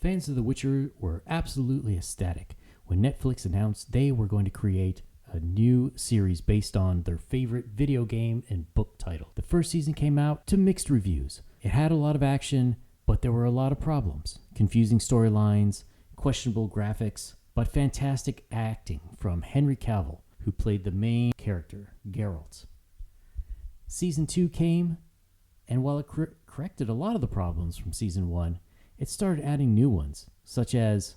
Fans of The Witcher were absolutely ecstatic when Netflix announced they were going to create a new series based on their favorite video game and book title. The first season came out to mixed reviews. It had a lot of action, but there were a lot of problems. Confusing storylines, questionable graphics, but fantastic acting from Henry Cavill, who played the main character, Geralt. Season 2 came, and while it corrected a lot of the problems from Season 1, it started adding new ones, such as,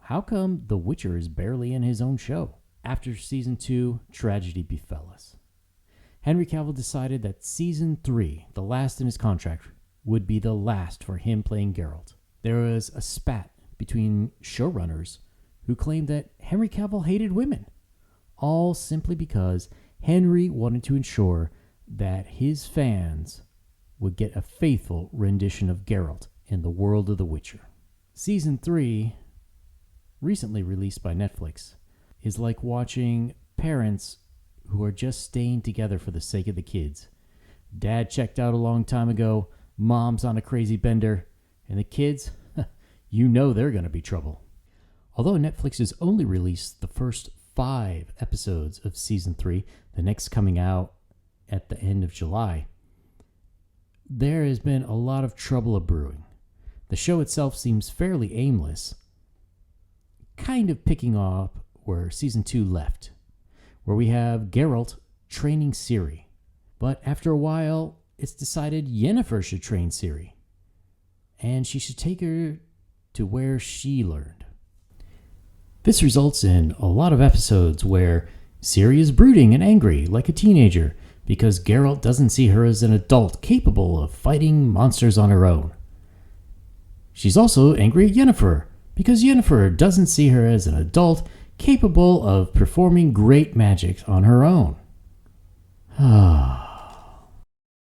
how come The Witcher is barely in his own show? After Season 2, tragedy befell us. Henry Cavill decided that Season 3, the last in his contract, would be the last for him playing Geralt. There was a spat between showrunners who claimed that Henry Cavill hated women, all simply because Henry wanted to ensure that his fans would get a faithful rendition of Geralt in the world of The Witcher. Season 3, recently released by Netflix, is like watching parents who are just staying together for the sake of the kids. Dad checked out a long time ago, mom's on a crazy bender, and the kids, you know they're going to be trouble. Although Netflix has only released the first 5 episodes of Season 3, the next coming out at the end of July, there has been a lot of trouble brewing. The show itself seems fairly aimless, kind of picking up where Season 2 left, where we have Geralt training Ciri. But after a while, it's decided Yennefer should train Ciri, and she should take her to where she learned. This results in a lot of episodes where Ciri is brooding and angry like a teenager because Geralt doesn't see her as an adult capable of fighting monsters on her own. She's also angry at Yennefer because Yennefer doesn't see her as an adult capable of performing great magic on her own.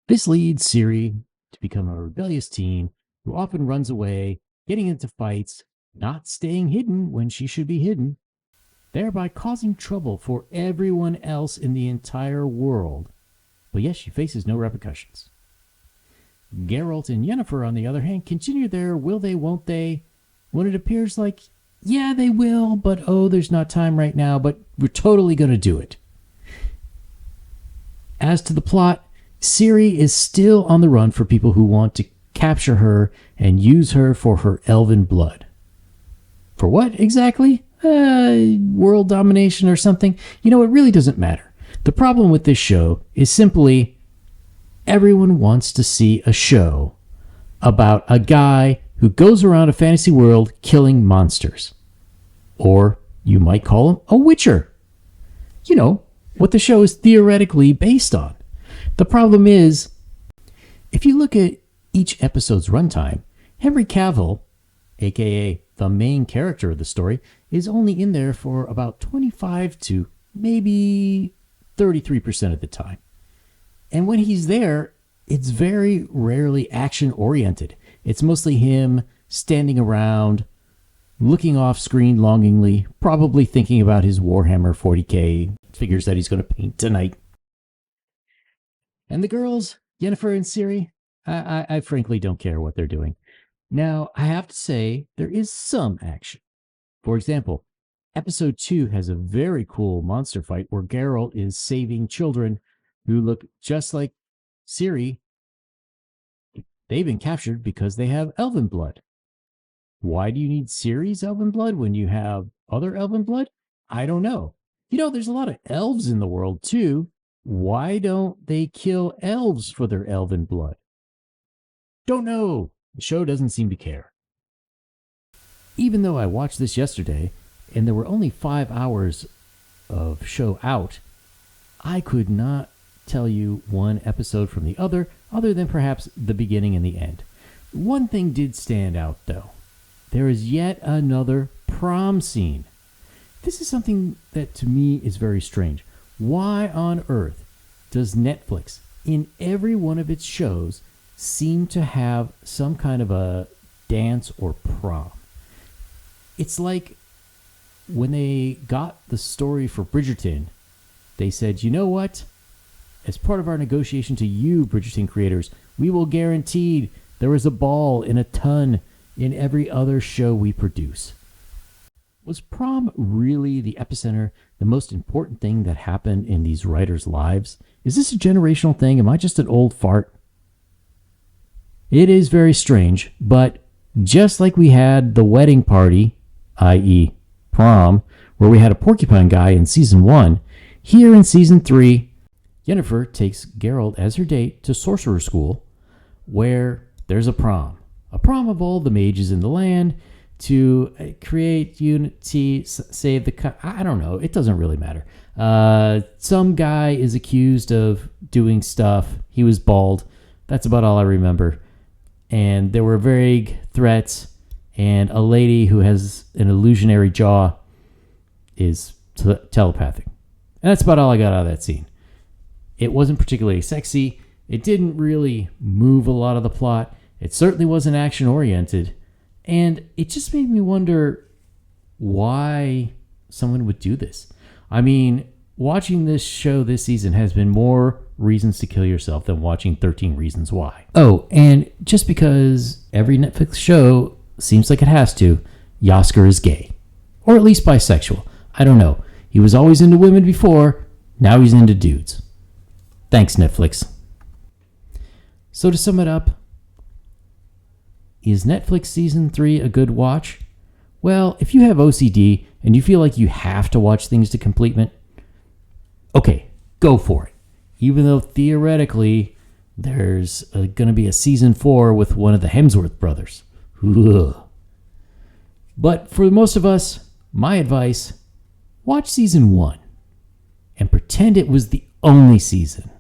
This leads Ciri to become a rebellious teen who often runs away, getting into fights, not staying hidden when she should be hidden, thereby causing trouble for everyone else in the entire world. But yes, she faces no repercussions. Geralt and Yennefer, on the other hand, continue their will they, won't they, when it appears like, yeah, they will, but there's not time right now, but we're totally going to do it. As to the plot, Ciri is still on the run for people who want to capture her and use her for her elven blood. For what exactly? World domination or something? It really doesn't matter. The problem with this show is simply everyone wants to see a show about a guy who goes around a fantasy world killing monsters. Or you might call him a witcher. What the show is theoretically based on. The problem is, if you look at each episode's runtime, Henry Cavill, aka the main character of the story, is only in there for about 25 to maybe 33% of the time. And when he's there, it's very rarely action-oriented. It's mostly him standing around, looking off screen longingly, probably thinking about his Warhammer 40k figures that he's going to paint tonight. And the girls, Yennefer and Ciri, I frankly don't care what they're doing. Now, I have to say, there is some action. For example, episode 2 has a very cool monster fight where Geralt is saving children who look just like Ciri. They've been captured because they have elven blood. Why do you need Ciri's elven blood when you have other elven blood? I don't know. There's a lot of elves in the world too. Why don't they kill elves for their elven blood? Don't know. The show doesn't seem to care. Even though I watched this yesterday, and there were only 5 hours of show out, I could not tell you one episode from the other than perhaps the beginning and the end. One thing did stand out, though. There is yet another prom scene. This is something that to me is very strange. Why on earth does Netflix, in every one of its shows, seem to have some kind of a dance or prom? It's like when they got the story for Bridgerton, they said, you know what? As part of our negotiation to you, Bridgerton creators, we will guarantee there is a ball in a tun in every other show we produce. Was prom really the epicenter, the most important thing that happened in these writers' lives? Is this a generational thing? Am I just an old fart? It is very strange, but just like we had the wedding party, i.e. prom, where we had a porcupine guy in season 1, here in season 3, Yennefer takes Geralt as her date to sorcerer school, where there's a prom of all the mages in the land to create unity, save the... I don't know. It doesn't really matter. Some guy is accused of doing stuff. He was bald. That's about all I remember. And there were vague threats, and a lady who has an illusionary jaw is telepathic. And that's about all I got out of that scene. It wasn't particularly sexy. It didn't really move a lot of the plot. It certainly wasn't action-oriented. And it just made me wonder why someone would do this. I mean, watching this show this season has been more reasons to kill yourself than watching 13 Reasons Why. Oh, and just because every Netflix show seems like it has to, Jaskier is gay. Or at least bisexual. I don't know. He was always into women before. Now he's into dudes. Thanks, Netflix. So to sum it up, is Netflix Season 3 a good watch? Well, if you have OCD and you feel like you have to watch things to completion, okay, go for it. Even though theoretically there's going to be a Season 4 with one of the Hemsworth brothers. Ugh. But for most of us, my advice, watch Season 1 and pretend it was the only season.